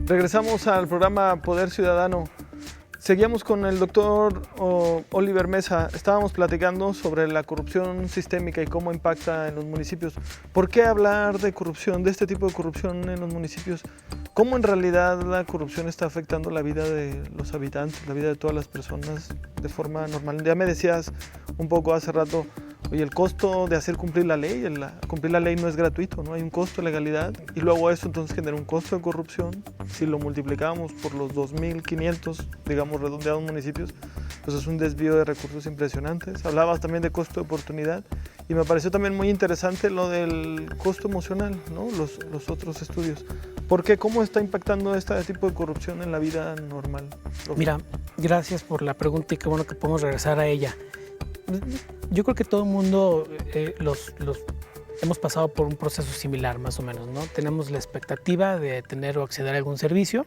Regresamos al programa Poder Ciudadano. Seguíamos con el doctor Oliver Mesa. Estábamos platicando sobre la corrupción sistémica y cómo impacta en los municipios. ¿Por qué hablar de corrupción, de este tipo de corrupción en los municipios? ¿Cómo en realidad la corrupción está afectando la vida de los habitantes, la vida de todas las personas de forma normal? Ya me decías un poco hace rato, oye, el costo de hacer cumplir la ley, cumplir la ley no es gratuito, ¿no? Hay un costo de legalidad y luego eso entonces genera un costo de corrupción. Si lo multiplicamos por los 2.500, digamos, redondeados municipios, pues es un desvío de recursos impresionantes. Hablabas también de costo de oportunidad y me pareció también muy interesante lo del costo emocional, ¿no? Los otros estudios. ¿Por qué? ¿Cómo está impactando este tipo de corrupción en la vida normal? Mira, gracias por la pregunta y qué bueno que podemos regresar a ella. Yo creo que todo el mundo hemos pasado por un proceso similar, más o menos, ¿no? Tenemos la expectativa de tener o acceder a algún servicio.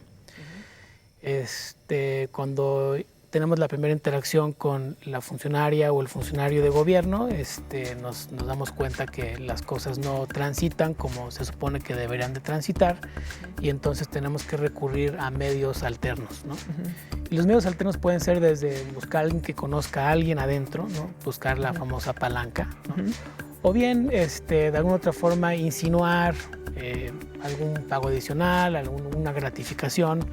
Cuando tenemos la primera interacción con la funcionaria o el funcionario de gobierno, nos damos cuenta que las cosas no transitan como se supone que deberían de transitar y entonces tenemos que recurrir a medios alternos, ¿no? Y los medios alternos pueden ser desde buscar a alguien que conozca a alguien adentro, ¿no? Buscar la famosa palanca, ¿no? O bien, de alguna otra forma, insinuar algún pago adicional, alguna gratificación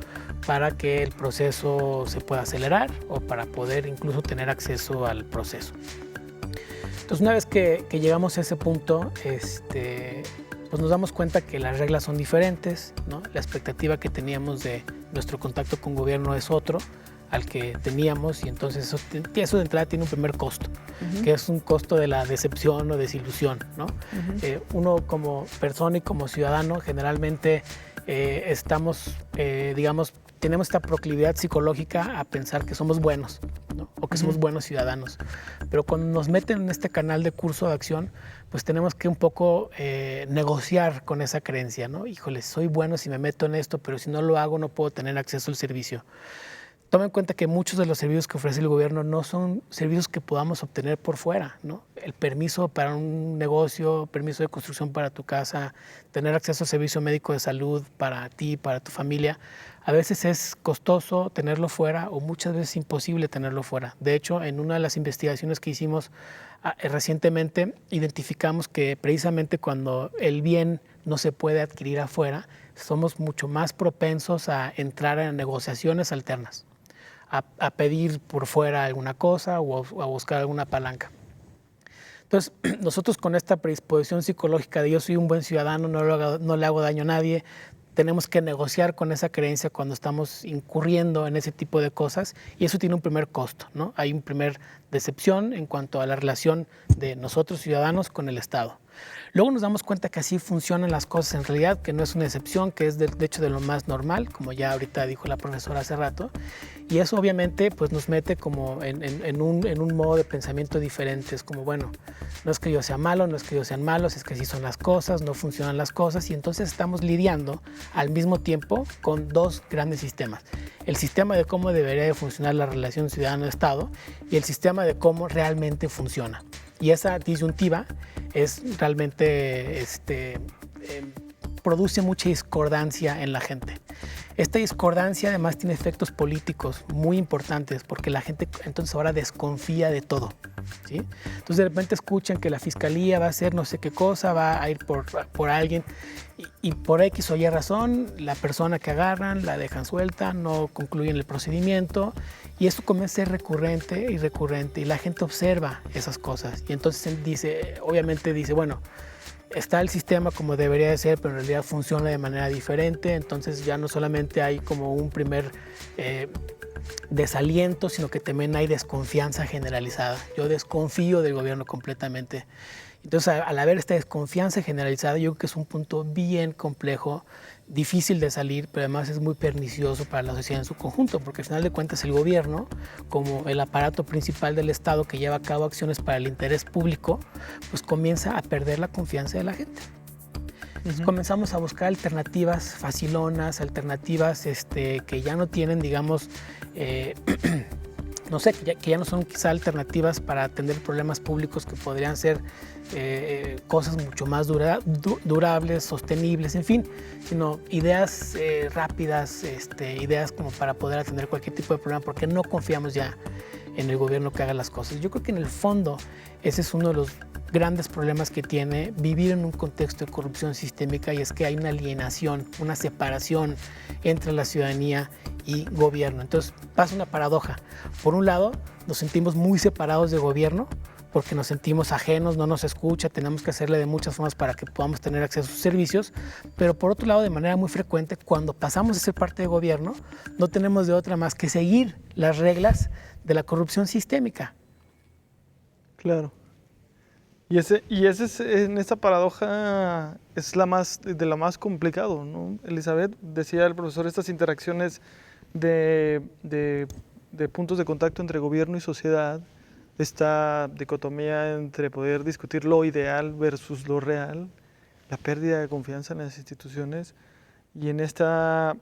para que el proceso se pueda acelerar o para poder incluso tener acceso al proceso. Entonces, una vez que llegamos a ese punto, pues nos damos cuenta que las reglas son diferentes, ¿no? La expectativa que teníamos de nuestro contacto con gobierno es otro al que teníamos y entonces eso de entrada tiene un primer costo, que es un costo de la decepción o desilusión, ¿no? Uno como persona y como ciudadano generalmente tenemos esta proclividad psicológica a pensar que somos buenos, ¿no? O que somos buenos ciudadanos. Pero cuando nos meten en este canal de curso de acción, pues tenemos que un poco negociar con esa creencia, ¿no? Híjole, soy bueno si me meto en esto, pero si no lo hago no puedo tener acceso al servicio. Toma en cuenta que muchos de los servicios que ofrece el gobierno no son servicios que podamos obtener por fuera, ¿no? El permiso para un negocio, permiso de construcción para tu casa, tener acceso a servicio médico de salud para ti, para tu familia, a veces es costoso tenerlo fuera o muchas veces imposible tenerlo fuera. De hecho, en una de las investigaciones que hicimos recientemente, identificamos que precisamente cuando el bien no se puede adquirir afuera, somos mucho más propensos a entrar en negociaciones alternas, a pedir por fuera alguna cosa o a buscar alguna palanca. Entonces, nosotros con esta predisposición psicológica de yo soy un buen ciudadano, no le hago daño a nadie, tenemos que negociar con esa creencia cuando estamos incurriendo en ese tipo de cosas y eso tiene un primer costo, ¿no? Hay un primer decepción en cuanto a la relación de nosotros ciudadanos con el Estado. Luego nos damos cuenta que así funcionan las cosas en realidad, que no es una excepción, que es de hecho de lo más normal, como ya ahorita dijo la profesora hace rato, y eso obviamente pues nos mete como en un modo de pensamiento diferente. Es como, bueno, no es que yo sea malo, no es que ellos sean malos, es que así son las cosas, no funcionan las cosas, y entonces estamos lidiando al mismo tiempo con dos grandes sistemas. El sistema de cómo debería de funcionar la relación ciudadano-Estado y el sistema de cómo realmente funciona. Y esa disyuntiva es realmente produce mucha discordancia en la gente. Esta discordancia además tiene efectos políticos muy importantes porque la gente entonces ahora desconfía de todo, ¿sí? Entonces de repente escuchan que la fiscalía va a hacer no sé qué cosa, va a ir por alguien y por X o Y razón la persona que agarran la dejan suelta, no concluyen el procedimiento y esto comienza a ser recurrente y recurrente y la gente observa esas cosas y entonces obviamente dice, bueno, está el sistema como debería de ser, pero en realidad funciona de manera diferente, entonces ya no solamente hay como un primer desaliento, sino que también hay desconfianza generalizada. Yo desconfío del gobierno completamente. Entonces, al haber esta desconfianza generalizada, yo creo que es un punto bien complejo, difícil de salir, pero además es muy pernicioso para la sociedad en su conjunto, porque al final de cuentas el gobierno, como el aparato principal del Estado que lleva a cabo acciones para el interés público, pues comienza a perder la confianza de la gente. Entonces comenzamos a buscar alternativas facilonas, alternativas que ya no tienen, digamos, no sé, que ya no son quizá alternativas para atender problemas públicos que podrían ser cosas mucho más durables, sostenibles, en fin, sino ideas rápidas, ideas como para poder atender cualquier tipo de problema, porque no confiamos ya en el gobierno que haga las cosas. Yo creo que en el fondo ese es uno de los grandes problemas que tiene vivir en un contexto de corrupción sistémica, y es que hay una alienación, una separación entre la ciudadanía y gobierno. Entonces pasa una paradoja. Por un lado, nos sentimos muy separados de gobierno porque nos sentimos ajenos, no nos escucha, tenemos que hacerle de muchas formas para que podamos tener acceso a sus servicios, pero por otro lado, de manera muy frecuente, cuando pasamos a ser parte de gobierno, no tenemos de otra más que seguir las reglas de la corrupción sistémica. Claro. Y ese es, en esta paradoja es de lo más complicado, ¿no? Elizabeth, decía el profesor, estas interacciones de puntos de contacto entre gobierno y sociedad, esta dicotomía entre poder discutir lo ideal versus lo real, la pérdida de confianza en las instituciones, y en esta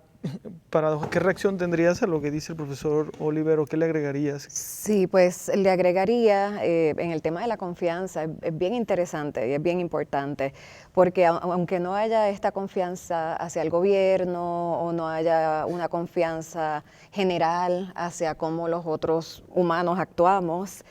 paradoja, ¿qué reacción tendrías a lo que dice el profesor Oliver, o qué le agregarías? Sí, pues le agregaría en el tema de la confianza, es bien interesante y es bien importante, porque aunque no haya esta confianza hacia el gobierno o no haya una confianza general hacia cómo los otros humanos actuamos,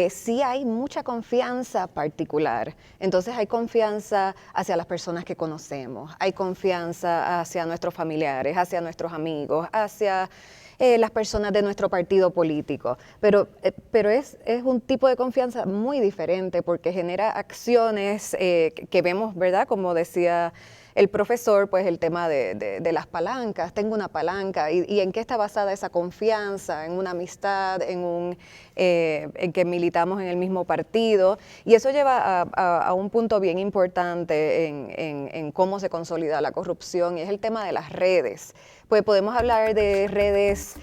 sí hay mucha confianza particular. Entonces hay confianza hacia las personas que conocemos, hay confianza hacia nuestros familiares, hacia nuestros amigos, hacia las personas de nuestro partido político. Pero es un tipo de confianza muy diferente, porque genera acciones que vemos, ¿verdad? Como decía el profesor, pues el tema de las palancas. Tengo una palanca, y ¿en qué está basada esa confianza? En una amistad, en que militamos en el mismo partido, y eso lleva a un punto bien importante en cómo se consolida la corrupción, y es el tema de las redes. Pues podemos hablar de redes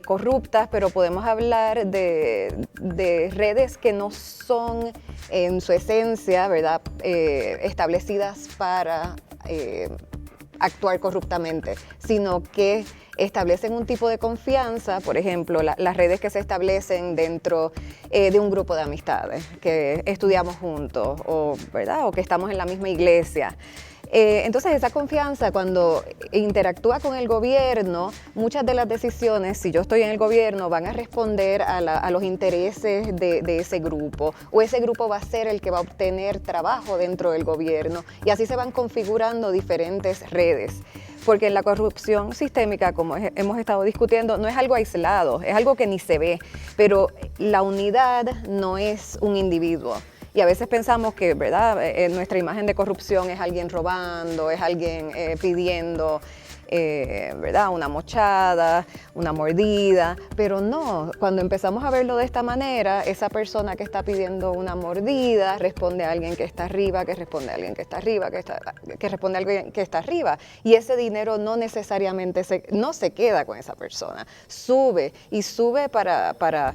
corruptas, pero podemos hablar de redes que no son en su esencia, ¿verdad?, establecidas para actuar corruptamente, sino que establecen un tipo de confianza. Por ejemplo, las redes que se establecen dentro de un grupo de amistades, que estudiamos juntos, ¿verdad?, o que estamos en la misma iglesia. Entonces, esa confianza, cuando interactúa con el gobierno, muchas de las decisiones, si yo estoy en el gobierno, van a responder a los intereses de ese grupo, o ese grupo va a ser el que va a obtener trabajo dentro del gobierno, y así se van configurando diferentes redes. Porque la corrupción sistémica, como hemos estado discutiendo, no es algo aislado, es algo que ni se ve, pero la unidad no es un individuo. Y a veces pensamos que, ¿verdad?, nuestra imagen de corrupción es alguien robando, es alguien pidiendo, ¿verdad?, una mochada, una mordida, pero no. Cuando empezamos a verlo de esta manera, esa persona que está pidiendo una mordida responde a alguien que está arriba, que responde a alguien que está arriba, que responde a alguien que está arriba. Y ese dinero no necesariamente no se queda con esa persona, sube y sube para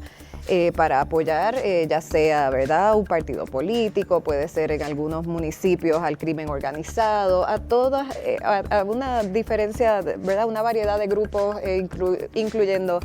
apoyar, ya sea, ¿verdad?, un partido político, puede ser en algunos municipios al crimen organizado, a una diferencia, ¿verdad?, una variedad de grupos, incluyendo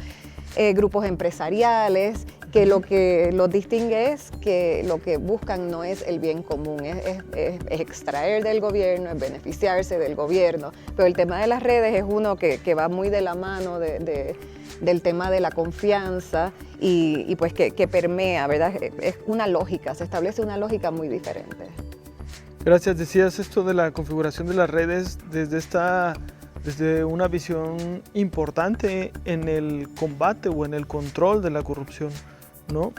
grupos empresariales, que lo que los distingue es que lo que buscan no es el bien común, es extraer del gobierno, es beneficiarse del gobierno. Pero el tema de las redes es uno que va muy de la mano del tema de la confianza, y pues que permea, ¿verdad? Es una lógica, se establece una lógica muy diferente. Gracias. Decías esto de la configuración de las redes desde una visión importante en el combate o en el control de la corrupción, ¿no?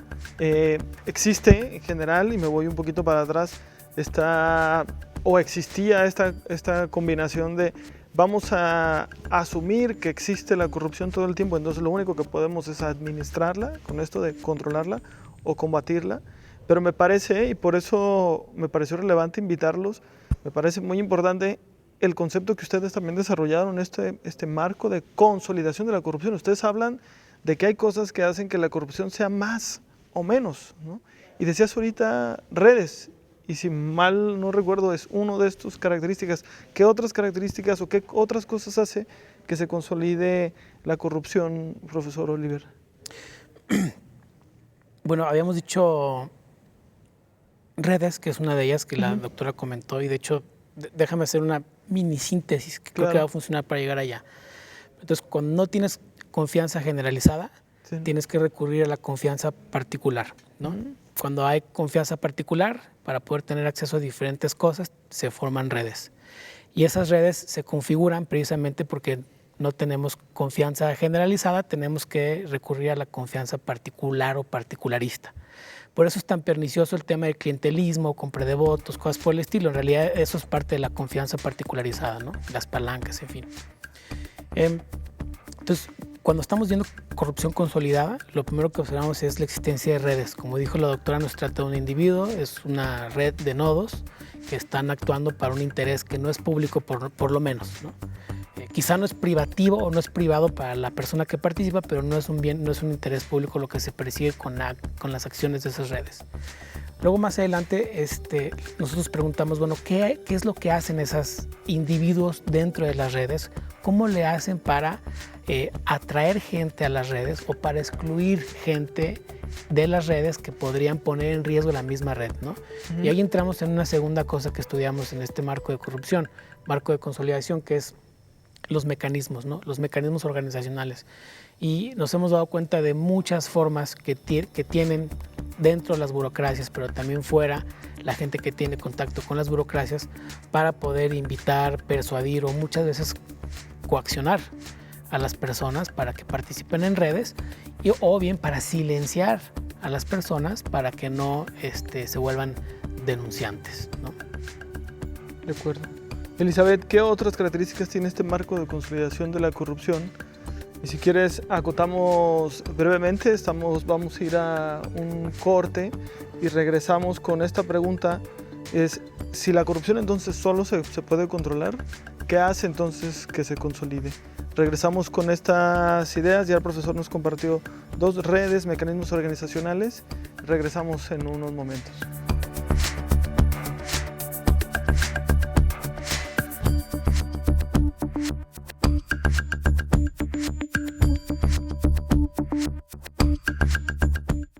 Existe en general, y me voy un poquito para atrás, existía esta combinación de vamos a asumir que existe la corrupción todo el tiempo, entonces lo único que podemos es administrarla, con esto de controlarla o combatirla. Pero me parece, y por eso me pareció relevante invitarlos, me parece muy importante el concepto que ustedes también desarrollaron, este marco de consolidación de la corrupción. Ustedes hablan de que hay cosas que hacen que la corrupción sea más o menos, ¿no? Y decías ahorita redes, y si mal no recuerdo es una de estas características. ¿Qué otras características o qué otras cosas hace que se consolide la corrupción, profesor Oliver? Bueno, habíamos dicho redes, que es una de ellas que la doctora comentó, y de hecho, déjame hacer una mini síntesis que creo que va a funcionar para llegar allá. Entonces, cuando no tienes confianza generalizada, tienes que recurrir a la confianza particular, ¿no? Cuando hay confianza particular, para poder tener acceso a diferentes cosas, se forman redes. Y esas redes se configuran precisamente porque no tenemos confianza generalizada, tenemos que recurrir a la confianza particular o particularista. Por eso es tan pernicioso el tema del clientelismo, compra de votos, cosas por el estilo. En realidad eso es parte de la confianza particularizada, ¿no? Las palancas, en fin. Entonces, cuando estamos viendo corrupción consolidada, lo primero que observamos es la existencia de redes. Como dijo la doctora, no se trata de un individuo, es una red de nodos que están actuando para un interés que no es público por lo menos, ¿no? Quizá no es privativo o no es privado para la persona que participa, pero no es un bien, no es un interés público lo que se persigue con las acciones de esas redes. Luego más adelante nosotros preguntamos, bueno, ¿qué es lo que hacen esos individuos dentro de las redes? ¿Cómo le hacen para atraer gente a las redes o para excluir gente de las redes que podrían poner en riesgo la misma red, ¿no? Y ahí entramos en una segunda cosa que estudiamos en este marco de corrupción, marco de consolidación, que es los mecanismos, ¿no? Los mecanismos organizacionales. Y nos hemos dado cuenta de muchas formas que tienen dentro de las burocracias, pero también fuera, la gente que tiene contacto con las burocracias para poder invitar, persuadir o muchas veces coaccionar a las personas para que participen en redes o bien para silenciar a las personas para que no se vuelvan denunciantes, ¿no? De acuerdo. Elizabeth, ¿qué otras características tiene este marco de consolidación de la corrupción? Y si quieres, acotamos brevemente, vamos a ir a un corte y regresamos con esta pregunta. Es, si la corrupción entonces solo se puede controlar, ¿qué hace entonces que se consolide? Regresamos con estas ideas, ya el profesor nos compartió 2 redes, mecanismos organizacionales. Regresamos en unos momentos.